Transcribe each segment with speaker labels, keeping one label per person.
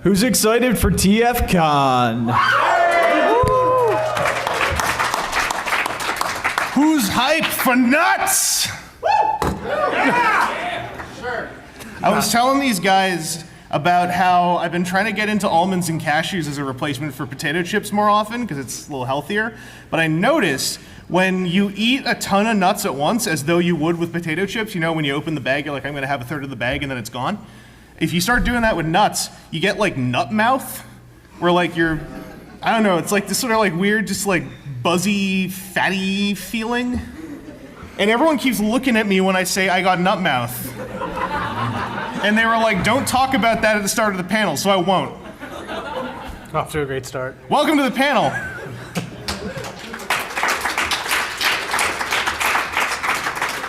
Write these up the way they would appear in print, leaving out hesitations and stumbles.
Speaker 1: Who's excited for TFcon?
Speaker 2: Who's hyped for nuts? I was telling these guys about how I've been trying to get into almonds and cashews as a replacement for potato chips more often because it's a little healthier. But I noticed when you eat a ton of nuts at once, as though you would with potato chips, you know, when you open the bag, you're like, I'm going to have a third of the bag and then it's gone. If you start doing that with nuts, you get like nut mouth, where like you're, I don't know, it's like this sort of like weird, just like buzzy, fatty feeling. And everyone keeps looking at me when I say I got nut mouth. And they were like, don't talk about that at the start of the panel, so I won't.
Speaker 3: Off to a great start.
Speaker 2: Welcome to the panel.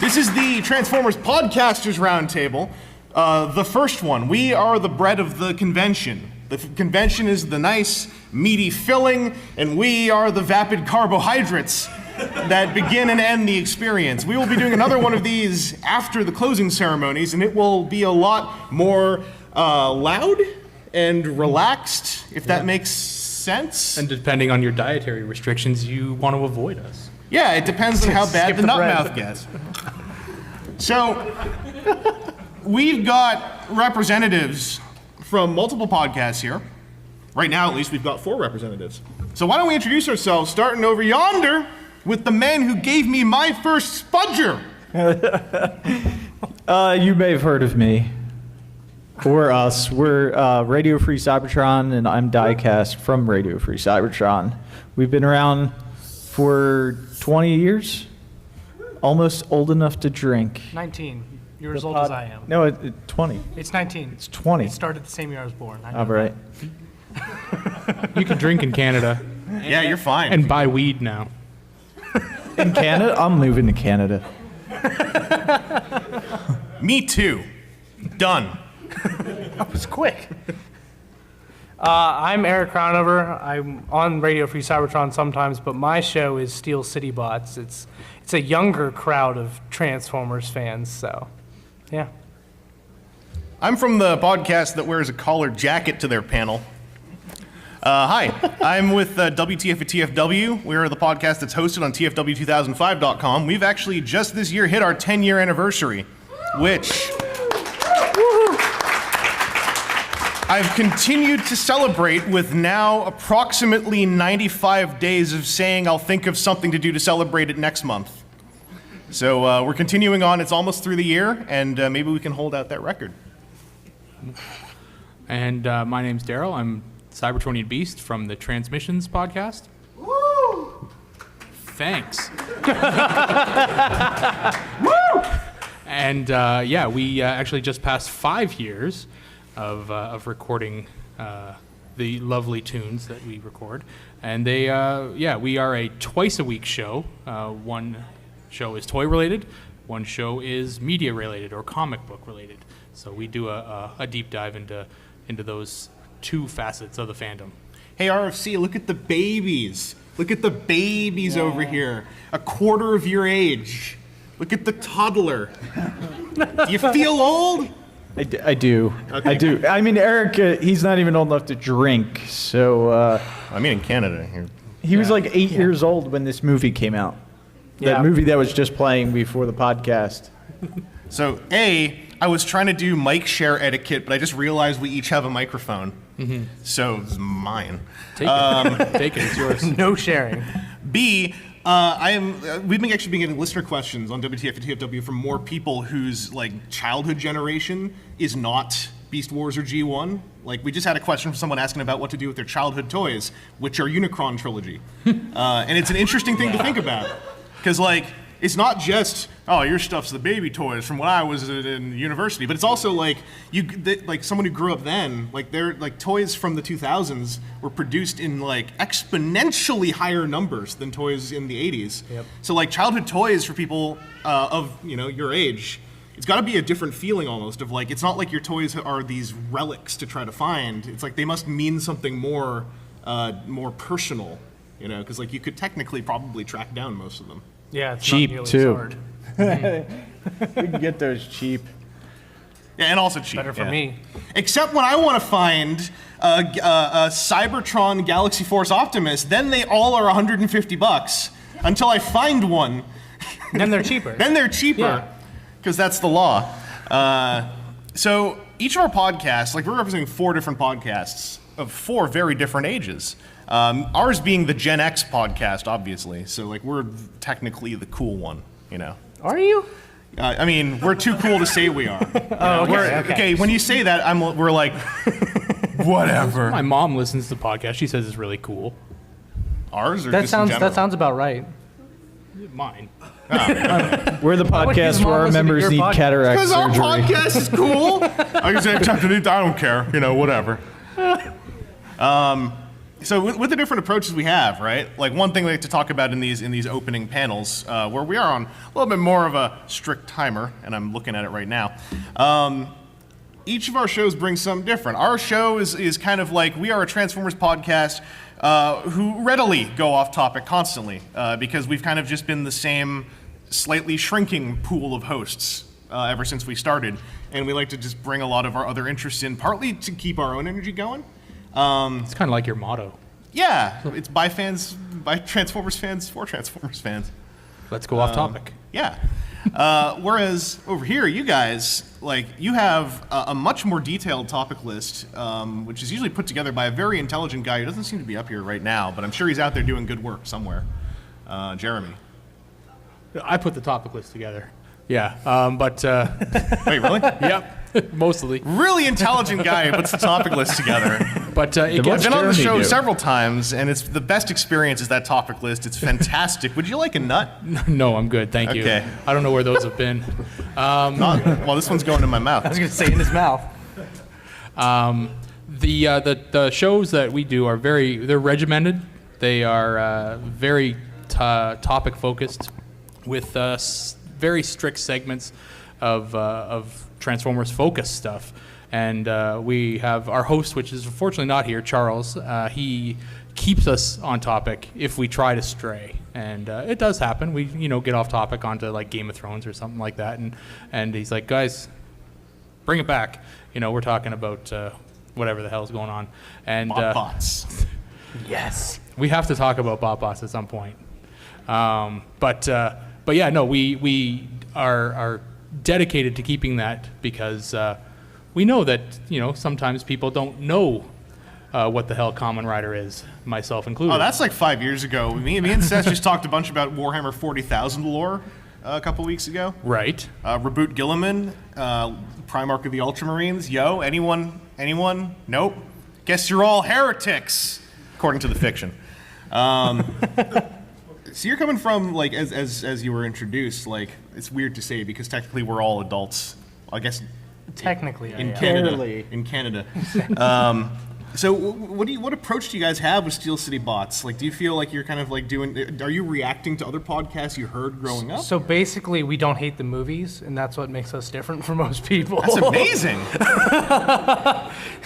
Speaker 2: This is the Transformers Podcasters Roundtable, the first one. We are the bread of the convention. The convention is the nice, meaty filling, and we are the vapid carbohydrates that begin and end the experience. We will be doing another one of these after the closing ceremonies, and it will be a lot more loud and relaxed, if that makes sense.
Speaker 4: And depending on your dietary restrictions, you want to avoid us.
Speaker 2: Yeah, it depends on how bad
Speaker 3: Skip
Speaker 2: the
Speaker 3: the
Speaker 2: nut
Speaker 3: bread.
Speaker 2: mouth gets. So, we've got representatives from multiple podcasts here. Right now, at least, we've got 4 representatives. So why don't we introduce ourselves, starting over yonder with the man who gave me my first spudger.
Speaker 1: You may have heard of me. Or us. We're Radio Free Cybertron, and I'm Diecast from Radio Free Cybertron. We've been around for 20 years. Almost old enough to drink.
Speaker 3: 19. You're as old as I am.
Speaker 1: No, 20.
Speaker 3: It's 19.
Speaker 1: It's 20.
Speaker 3: It started the same year I was born. I know
Speaker 1: All right.
Speaker 4: You can drink in Canada
Speaker 2: Yeah, you're fine.
Speaker 4: and buy weed now.
Speaker 1: In Canada? I'm moving to Canada.
Speaker 2: Me too. Done.
Speaker 3: That was quick. I'm Eric Crownover. I'm on Radio Free Cybertron sometimes, but my show is Steel City Bots. It's a younger crowd of Transformers fans, so yeah.
Speaker 2: I'm from the podcast that wears a collared jacket to their panel. Hi, I'm with WTF at TFW. We're the podcast that's hosted on TFW2005.com. We've actually just this year hit our 10-year anniversary, which I've continued to celebrate with now approximately 95 days of saying I'll think of something to do to celebrate it next month. So we're continuing on. It's almost through the year, and maybe we can hold out that record.
Speaker 4: And my name's Daryl. I'm Cybertronian Beast from the Transmissions podcast. Woo! Thanks. Woo! And yeah, we actually just passed 5 years of recording the lovely tunes that we record. And they, yeah, we are a twice-a-week show. One show is toy-related, one show is media-related or comic book-related. So we do a deep dive into those 2 facets of the fandom.
Speaker 2: Hey, RFC, look at the babies. Look at the babies over here. A quarter of your age. Look at the toddler. Do you feel old?
Speaker 1: I do.
Speaker 2: Okay.
Speaker 1: I do. I mean, Eric, he's not even old enough to drink, so...
Speaker 2: I mean, in Canada here.
Speaker 1: he was like 8 years old when this movie came out. That
Speaker 3: Yeah.
Speaker 1: movie that was just playing before the podcast.
Speaker 2: So, I was trying to do mic share etiquette, but I just realized we each have a microphone. Mm-hmm. So it's mine.
Speaker 4: Take it. Take it. It's yours.
Speaker 3: No sharing.
Speaker 2: B, we've been actually been getting listener questions on WTF and TFW from more people whose like childhood generation is not Beast Wars or G1. Like we just had a question from someone asking about what to do with their childhood toys, which are Unicron trilogy, and it's an interesting thing to think about because like it's not just your stuff's the baby toys from when I was in university, but it's also like like someone who grew up then, like they're like toys from the 2000s were produced in like exponentially higher numbers than toys in the 80s.
Speaker 3: Yep.
Speaker 2: So like childhood toys for people of your age, it's got to be a different feeling almost of like it's not like your toys are these relics to try to find. It's like they must mean something more personal, because like you could technically probably track down most of them.
Speaker 3: Yeah, it's
Speaker 1: Cheap,
Speaker 3: not nearly
Speaker 1: too.
Speaker 3: as hard.
Speaker 1: We can get those cheap.
Speaker 2: Yeah, and also cheap.
Speaker 3: Better for me.
Speaker 2: Except when I want to find a Cybertron Galaxy Force Optimus, then they all are $150 until I find one.
Speaker 3: Then they're cheaper.
Speaker 2: Then they're cheaper,
Speaker 3: Yeah.
Speaker 2: because that's the law. So each of our podcasts, like we're representing 4 different podcasts of 4 very different ages. Ours being the Gen X podcast, obviously. So like we're technically the cool one, you know.
Speaker 3: Are you?
Speaker 2: I mean, we're too cool to say we are.
Speaker 3: Oh, okay.
Speaker 2: When you say that, we're like, whatever.
Speaker 4: My mom listens to the podcast. She says it's really cool.
Speaker 2: Ours or
Speaker 3: That
Speaker 2: just in general?
Speaker 3: sounds about right.
Speaker 4: Mine.
Speaker 1: We're the
Speaker 3: would his
Speaker 1: podcast
Speaker 3: mom
Speaker 1: where our
Speaker 3: listen to
Speaker 1: members
Speaker 3: your
Speaker 1: need
Speaker 3: podcast?
Speaker 1: cataract
Speaker 2: Because our
Speaker 1: surgery.
Speaker 2: podcast is cool. I can say, I don't care, you know, whatever. So with the different approaches we have, right? Like one thing we like to talk about in these opening panels, where we are on a little bit more of a strict timer, and I'm looking at it right now. Each of our shows brings something different. Our show is kind of like, we are a Transformers podcast who readily go off topic constantly, because we've kind of just been the same slightly shrinking pool of hosts ever since we started, and we like to just bring a lot of our other interests in, partly to keep our own energy going.
Speaker 4: It's kind of like your motto.
Speaker 2: Yeah, it's by fans, by Transformers fans, for Transformers fans.
Speaker 4: Let's go off topic.
Speaker 2: Yeah. Whereas over here, you guys, like, you have a much more detailed topic list, which is usually put together by a very intelligent guy who doesn't seem to be up here right now, but I'm sure he's out there doing good work somewhere. Jeremy.
Speaker 4: I put the topic list together. Yeah, but
Speaker 2: Wait, really?
Speaker 4: yep, mostly.
Speaker 2: Really intelligent guy who puts the topic list together.
Speaker 4: But it
Speaker 1: Then what's
Speaker 4: gets
Speaker 2: I've been on the
Speaker 1: Jeremy
Speaker 2: show
Speaker 1: do?
Speaker 2: several times, and it's the best experience is that topic list. It's fantastic. Would you like a nut?
Speaker 4: no, I'm good, thank you.
Speaker 2: Okay.
Speaker 4: I don't know where those have been.
Speaker 2: Well, this one's going in my mouth.
Speaker 3: I was gonna say in his mouth.
Speaker 4: The shows that we do are they're regimented. They are very topic focused, with very strict segments of Transformers focused stuff. And we have our host, which is unfortunately not here, Charles. He keeps us on topic if we try to stray, and it does happen. We get off topic onto like Game of Thrones or something like that, and he's like, guys, bring it back. We're talking about whatever the hell's going on, and
Speaker 2: Bots.
Speaker 3: Yes.
Speaker 4: we have to talk about BotBots at some point. But yeah, no, we are dedicated to keeping that, because we know that sometimes people don't know what the hell Kamen Rider is, myself included.
Speaker 2: Oh, that's like 5 years ago. Me and Seth just talked a bunch about Warhammer 40,000 lore a couple weeks ago.
Speaker 4: right.
Speaker 2: Reboot Gilliman, Primarch of the Ultramarines. Yo, anyone? Nope. Guess you're all heretics, according to the fiction. So you're coming from, like, as you were introduced, like, it's weird to say because technically we're all adults, I guess,
Speaker 3: Technically,
Speaker 2: in
Speaker 3: I am.
Speaker 2: Canada.
Speaker 1: Barely.
Speaker 2: In Canada. So what approach do you guys have with Steel City Bots? Like, do you feel like you're kind of like are you reacting to other podcasts you heard growing up?
Speaker 3: So basically, we don't hate the movies, and that's what makes us different from most people.
Speaker 2: That's amazing.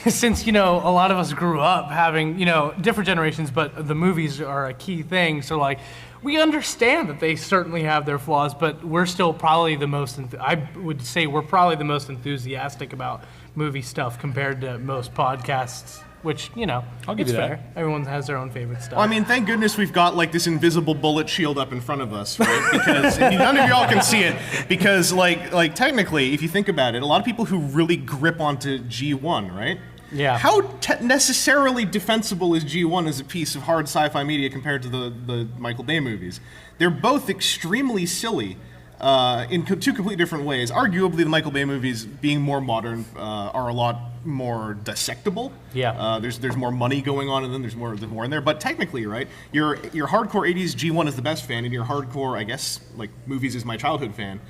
Speaker 3: Since, a lot of us grew up having, different generations, but the movies are a key thing. So, like, we understand that they certainly have their flaws, but we're still probably the most, I would say we're probably the most enthusiastic about movie stuff compared to most podcasts, which,
Speaker 4: I'll give
Speaker 3: it's
Speaker 4: you that.
Speaker 3: fair. Everyone has their own favorite stuff.
Speaker 2: Well, I mean, thank goodness we've got like this invisible bullet shield up in front of us, right? Because none of y'all can see it. Because like technically, if you think about it, a lot of people who really grip onto G1, right?
Speaker 3: Yeah.
Speaker 2: How necessarily defensible is G1 as a piece of hard sci-fi media compared to the Michael Bay movies? They're both extremely silly in two completely different ways. Arguably, the Michael Bay movies, being more modern, are a lot more dissectable.
Speaker 3: Yeah.
Speaker 2: There's more money going on in them. There's more in there. But technically, right, your hardcore 80s G1 is the best fan, and your hardcore, I guess, like movies is my childhood fan.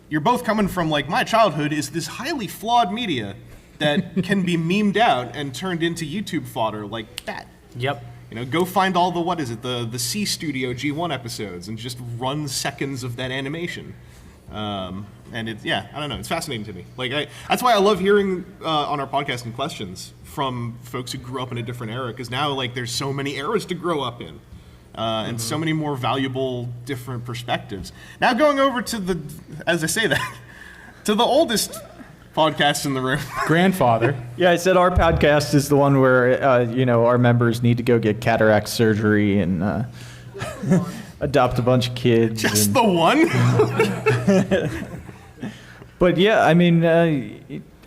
Speaker 2: You're both coming from like my childhood is this highly flawed media that can be memed out and turned into YouTube fodder like that.
Speaker 3: Yep.
Speaker 2: Go find all the C Studio G1 episodes and just run seconds of that animation. And I don't know, it's fascinating to me. Like, that's why I love hearing on our podcast and questions from folks who grew up in a different era, because now, like, there's so many eras to grow up in. And so many more valuable, different perspectives. Now going over to as I say that, to the oldest podcasts in the room.
Speaker 4: Grandfather.
Speaker 1: Yeah, I said our podcast is the one where, our members need to go get cataract surgery and adopt a bunch of kids.
Speaker 2: Just the one?
Speaker 1: But yeah, I mean,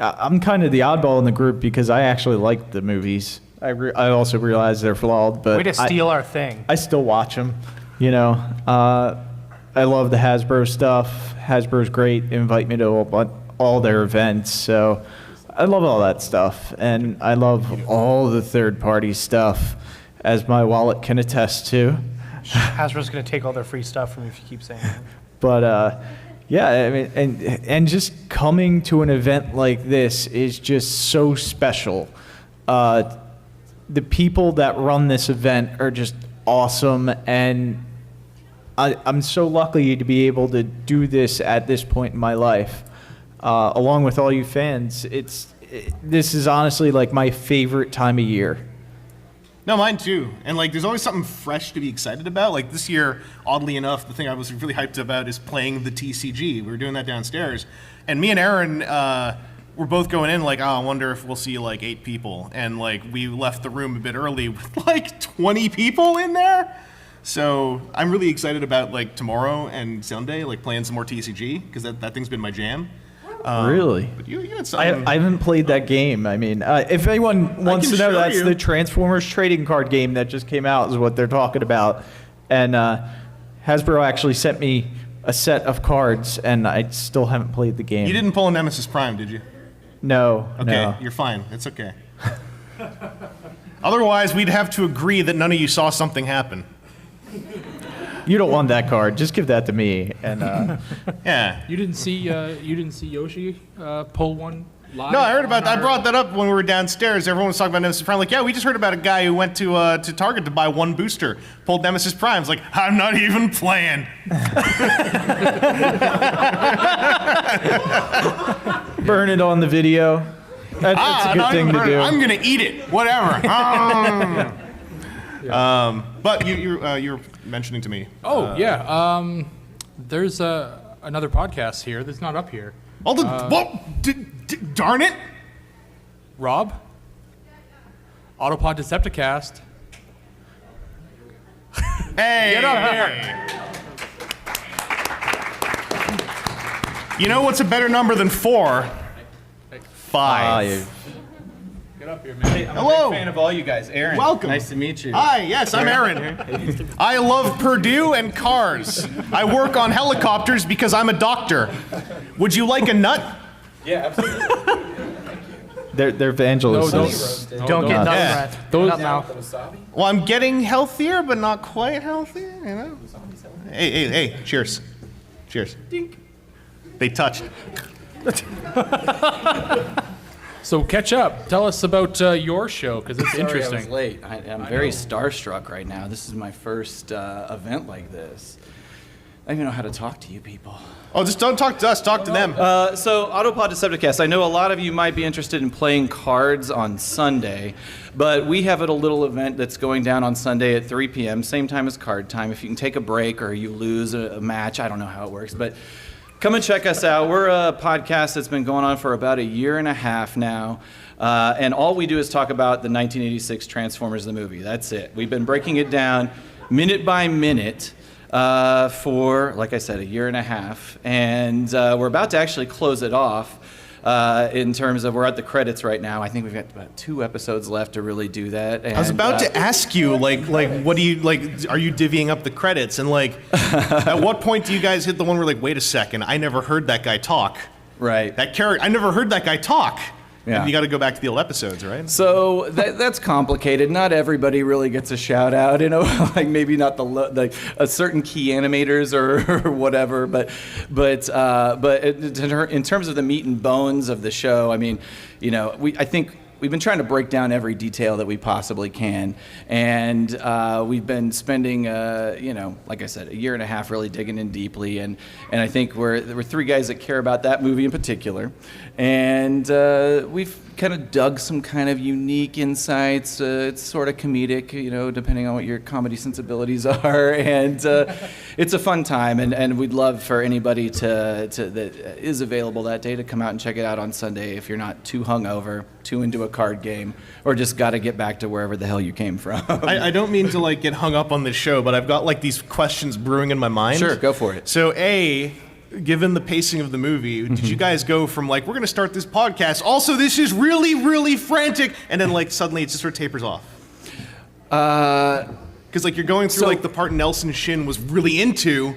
Speaker 1: I'm kind of the oddball in the group because I actually like the movies. I also realize they're flawed, but
Speaker 3: Way to steal our thing.
Speaker 1: I still watch them. I love the Hasbro stuff. Hasbro's great. They invite me to all their events, so I love all that stuff, and I love all the third-party stuff, as my wallet can attest to.
Speaker 3: Hasbro's going to take all their free stuff from you if you keep saying that.
Speaker 1: But yeah, I mean, and just coming to an event like this is just so special. The people that run this event are just awesome, and I'm so lucky to be able to do this at this point in my life, along with all you fans. This is honestly like my favorite time of year.
Speaker 2: No, mine too. And like, there's always something fresh to be excited about. Like this year, oddly enough, the thing I was really hyped about is playing the TCG. We were doing that downstairs, and me and Aaron were both going in like, oh, I wonder if we'll see like 8 people. And like, we left the room a bit early with like 20 people in there. So I'm really excited about like tomorrow and Sunday, like playing some more TCG because that thing's been my jam.
Speaker 1: Really?
Speaker 2: But you had something.
Speaker 1: I haven't played that game. I mean, if anyone wants to know,
Speaker 2: show
Speaker 1: that's
Speaker 2: you.
Speaker 1: the Transformers trading card game that just came out is what they're talking about. And Hasbro actually sent me a set of cards, and I still haven't played the game.
Speaker 2: You didn't pull a Nemesis Prime, did you?
Speaker 1: No.
Speaker 2: Okay,
Speaker 1: No.
Speaker 2: you're fine. It's okay. Otherwise, we'd have to agree that none of you saw something happen.
Speaker 1: You don't want that card. Just give that to me. And
Speaker 2: Yeah.
Speaker 4: You didn't see Yoshi pull one live?
Speaker 2: No, I heard about that. I brought that up when we were downstairs. Everyone was talking about Nemesis Prime. Like, yeah, we just heard about a guy who went to Target to buy one booster, pulled Nemesis Prime. It's like, I'm not even playing.
Speaker 1: burn it on the video. That's a good thing to do.
Speaker 2: I'm gonna eat it. Whatever. But you're mentioning to me.
Speaker 4: Oh, yeah. There's another podcast here that's not up here.
Speaker 2: All the darn it!
Speaker 4: Rob? Autopod Decepticast.
Speaker 2: Hey,
Speaker 4: Get up here.
Speaker 2: You know what's a better number than 4? 5.
Speaker 4: Get up here, man.
Speaker 5: I'm
Speaker 2: Hello.
Speaker 5: a big fan of all you guys. Aaron.
Speaker 2: Welcome.
Speaker 5: Nice to meet you.
Speaker 2: Hi, yes, I'm Aaron. I love Purdue and cars. I work on helicopters because I'm a doctor. Would you like a nut?
Speaker 5: Yeah, absolutely.
Speaker 1: They're evangelists.
Speaker 3: Don't get nut
Speaker 2: Yeah.
Speaker 3: breath.
Speaker 4: Those-
Speaker 3: Nut mouth.
Speaker 2: Well, I'm getting healthier, but not quite healthier, you know? Hey, cheers. Cheers. Dink. They touched.
Speaker 4: So catch up. Tell us about your show, because it's
Speaker 5: Sorry I was
Speaker 4: interesting.
Speaker 5: late. I'm very starstruck right now. This is my first event like this. I don't even know how to talk to you people.
Speaker 2: Oh, just don't talk to us, talk to them.
Speaker 5: So, Autopod Decepticast, I know a lot of you might be interested in playing cards on Sunday, but we have a little event that's going down on Sunday at 3 p.m., same time as card time. If you can take a break or you lose a match, I don't know how it works, but come and check us out. We're a podcast that's been going on for about a year and a half now, and all we do is talk about the 1986 Transformers the movie. That's it. We've been breaking it down minute by minute for, like I said, a year and a half, and we're about to actually close it off in terms of we're at the credits right now. I think we've got about 2 episodes left to really do that. And,
Speaker 2: I was about to ask you, like, what do you, like, are you divvying up the credits? And, like, at what point do you guys hit the one where, like, wait a second, I never heard that guy talk.
Speaker 5: Right.
Speaker 2: That character, I never heard that guy talk.
Speaker 5: Yeah.
Speaker 2: And you got to go back to the old episodes, right?
Speaker 5: So that's complicated. Not everybody really gets a shout out, you know, like maybe not like a certain key animators or whatever, but in terms of the meat and bones of the show, I mean, you know, I think we've been trying to break down every detail that we possibly can, and we've been spending, you know, like I said, a year and a half really digging in deeply, and I think we're 3 guys that care about that movie in particular, and we've kind of dug some kind of unique insights. It's sort of comedic, depending on what your comedy sensibilities are, and it's a fun time. And we'd love for anybody that is available that day to come out and check it out on Sunday if you're not too hungover, too into a card game, or just got to get back to wherever the hell you came from.
Speaker 2: I don't mean to get hung up on this show, but I've got these questions brewing in my mind.
Speaker 5: Sure, go for it.
Speaker 2: So given the pacing of the movie, did you guys go from we're going to start this podcast, also this is really, really frantic, and then suddenly it just sort of tapers off? Because you're going through the part Nelson Shin was really into,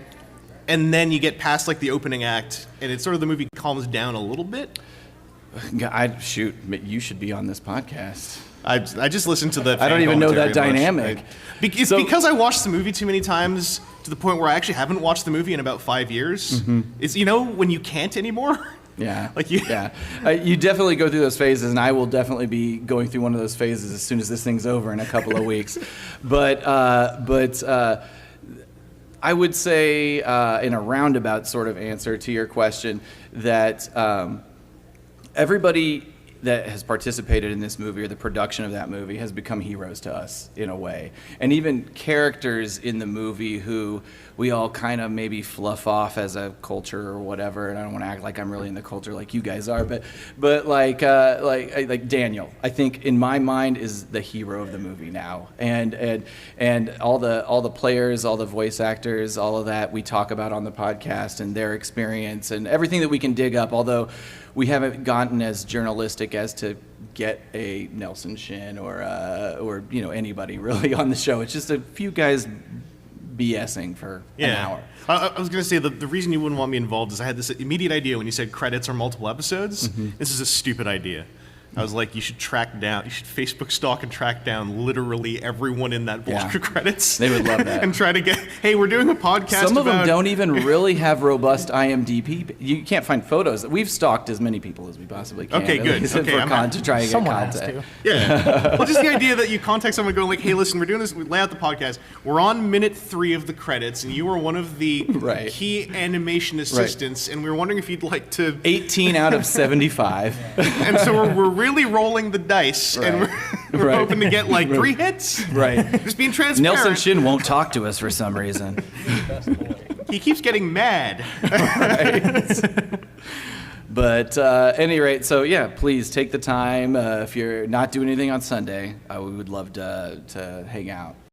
Speaker 2: and then you get past the opening act, and it's sort of the movie calms down a little bit.
Speaker 5: You should be on this podcast.
Speaker 2: I just listened to the.
Speaker 5: I don't even know that dynamic.
Speaker 2: It's because I watched the movie too many times to the point where I actually haven't watched the movie in about 5 years. Mm-hmm. It's when you can't anymore.
Speaker 5: Yeah. You definitely go through those phases, and I will definitely be going through one of those phases as soon as this thing's over in a couple of weeks. But I would say, in a roundabout sort of answer to your question, that everybody that has participated in this movie or the production of that movie has become heroes to us in a way. And even characters in the movie who we all kind of maybe fluff off as a culture or whatever, and I don't want to act like I'm really in the culture like you guys are, but like Daniel, I think in my mind is the hero of the movie now. And all the players, all the voice actors, all of that we talk about on the podcast and their experience and everything that we can dig up, although we haven't gotten as journalistic as to get a Nelson Shin or anybody really on the show. It's just a few guys BSing for an hour.
Speaker 2: I was going to say the reason you wouldn't want me involved is I had this immediate idea when you said credits are multiple episodes. Mm-hmm. This is a stupid idea. I was like, you should Facebook stalk and track down literally everyone in that block of credits.
Speaker 5: They would love that.
Speaker 2: And try to hey, we're doing a podcast.
Speaker 5: Some of them don't even really have robust IMDb. You can't find photos. We've stalked as many people as we possibly can.
Speaker 2: Okay, good.
Speaker 5: To try and get contact.
Speaker 2: Yeah. Well, just the idea that you contact someone going hey, listen, we're doing this, we lay out the podcast. We're on minute 3 of the credits, and you are one of the key animation assistants, and we were wondering if you'd like to...
Speaker 5: 18 out of 75.
Speaker 2: And so we're really rolling the dice, and we're hoping to get 3 hits.
Speaker 5: Right.
Speaker 2: Just being transparent.
Speaker 5: Nelson Shin won't talk to us for some reason.
Speaker 2: He keeps getting mad.
Speaker 5: But at any rate, so please take the time. If you're not doing anything on Sunday, we would love to hang out.